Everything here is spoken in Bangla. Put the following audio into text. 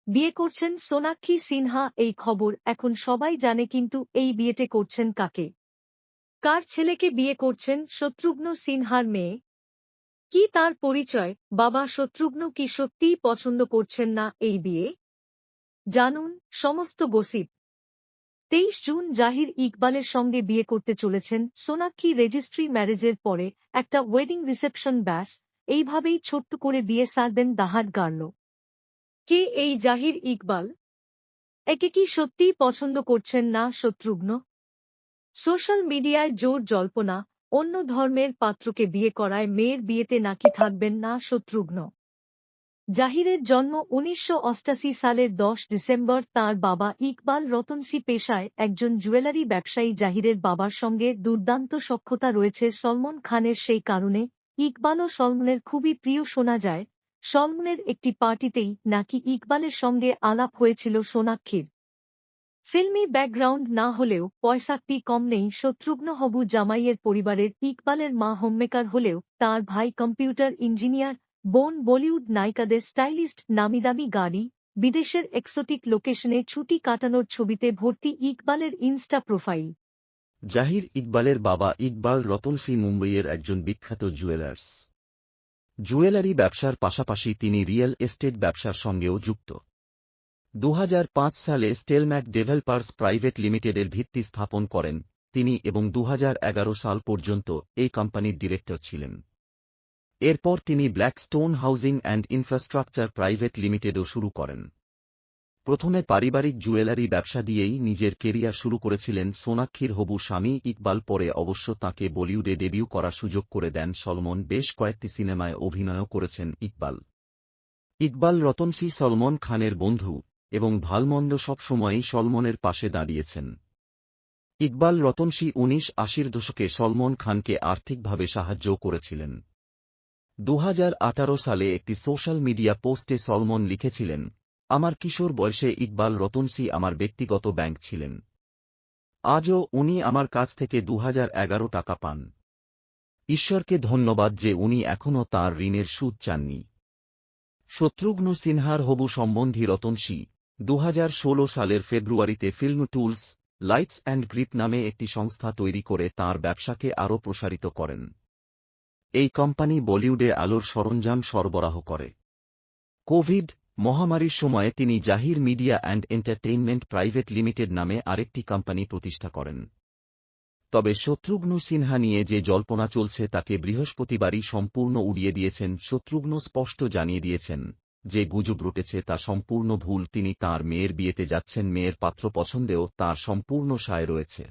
বিয়ে করছেন সোনাক্ষী সিনহা। এই খবর এখন সবাই জানে, কিন্তু এই বিয়েতে করছেন কাকে? কার ছেলেকে বিয়ে করছেন? শত্রুঘ্ন সিনহার মেয়ে। কি তার পরিচয়? বাবা শত্রুঘ্ন কি সত্যিই পছন্দ করছেন না এই বিয়ে? জানুন সমস্ত গসিপ। 23 জুন জাহির ইকবালের সঙ্গে বিয়ে করতে চলেছেন সোনাক্ষী। রেজিস্ট্রি ম্যারেজের পরে একটা ওয়েডিং রিসেপশন, ব্যাস এইভাবেই ছোট্ট করে বিয়ে সারবেন দাহাট গার্ল। কে এই জাহির ইকবাল? একে কি সত্যিই পছন্দ করছেন না শত্রুঘ্ন? সোশ্যাল মিডিয়ায় জোর জল্পনা, অন্য ধর্মের পাত্রকে বিয়ে করায় মেয়ের বিয়েতে নাকি থাকবেন না শত্রুঘ্ন। জাহিরের জন্ম 1988 সালের 10 ডিসেম্বর। তাঁর বাবা ইকবাল রতনসি পেশায় একজন জুয়েলারি ব্যবসায়ী। জাহিরের বাবার সঙ্গে দুর্দান্ত সখ্যতা রয়েছে সলমন খানের, সেই কারণে ইকবাল ও সলমনের খুবই প্রিয়। শোনা যায় সলমনের একটি পার্টিতেই নাকি ইকবালের সঙ্গে আলাপ হয়েছিল সোনাক্ষীর। ফিল্মি ব্যাকগ্রাউন্ড না হলেও পয়সাটি কম নেই শত্রুঘ্ন হবু জামাইয়ের পরিবারের। ইকবালের মা হোমমেকার হলেও তাঁর ভাই কম্পিউটার ইঞ্জিনিয়ার, বোন বলিউড নায়িকাদের স্টাইলিস্ট। নামিদামি গাড়ি, বিদেশের এক্সোটিক লোকেশনে ছুটি কাটানোর ছবিতে ভর্তি ইকবালের ইনস্টা প্রোফাইল। জাহির ইকবালের বাবা ইকবাল রতনসি মুম্বইয়ের একজন বিখ্যাত জুয়েলার্স। জুয়েলারি ব্যবসার পাশাপাশি তিনি রিয়েল এস্টেট ব্যবসার সঙ্গেও যুক্ত। 2005 সালে স্টেলম্যাক ডেভেলপার্স প্রাইভেট লিমিটেডের ভিত্তি স্থাপন করেন তিনি এবং 2011 সাল পর্যন্ত এই কোম্পানির ডিরেক্টর ছিলেন। এরপর তিনি Blackstone housing and infrastructure private লিমিটেডও শুরু করেন। প্রথমে পারিবারিক জুয়েলারি ব্যবসা দিয়েই নিজের কেরিয়ার শুরু করেছিলেন সোনাক্ষীর হবু স্বামী ইকবাল। পরে অবশ্য তাঁকে বলিউডে ডেবিউ করার সুযোগ করে দেন সলমন। বেশ কয়েকটি সিনেমায় অভিনয়ও করেছেন ইকবাল। ইকবাল রতনসি সলমন খানের বন্ধু এবং ভালমন্দ সবসময়ই সলমনের পাশে দাঁড়িয়েছেন। ইকবাল রতনসি 1980-র দশকে সলমন খানকে আর্থিকভাবে সাহায্যও করেছিলেন। 2018 সালে একটি সোশ্যাল মিডিয়া পোস্টে সলমন লিখেছিলেন, আমার কিশোর বয়সে ইকবাল রতনসি আমার ব্যক্তিগত ব্যাংক ছিলেন। আজও উনি আমার কাছ থেকে 2011 টাকা পান। ঈশ্বরকে ধন্যবাদ যে উনি এখনও তাঁর ঋণের সুদ চাননি। শত্রুঘ্ন সিনহার হবু সম্বন্ধী রতনসি 2016 সালের ফেব্রুয়ারিতে film tools, lights and grip নামে একটি সংস্থা তৈরি করে তাঁর ব্যবসাকে আরও প্রসারিত করেন। এই কোম্পানি বলিউডে আলোর সরঞ্জাম সরবরাহ করে। কোভিড মহামারীর সময়ে তিনি Zahir media and entertainment private limited নামে আরেকটি কোম্পানি প্রতিষ্ঠা করেন। তবে শত্রুঘ্ন সিনহা নিয়ে যে জল্পনা চলছে তাকে বৃহস্পতিবারই সম্পূর্ণ উড়িয়ে দিয়েছেন। শত্রুঘ্ন স্পষ্ট জানিয়ে দিয়েছেন যে গুজব রটেছে তা সম্পূর্ণ ভুল। তিনি তাঁর মেয়ের বিয়েতে যাচ্ছেন, মেয়ের পাত্র পছন্দেও তাঁর সম্পূর্ণ সায় রয়েছে।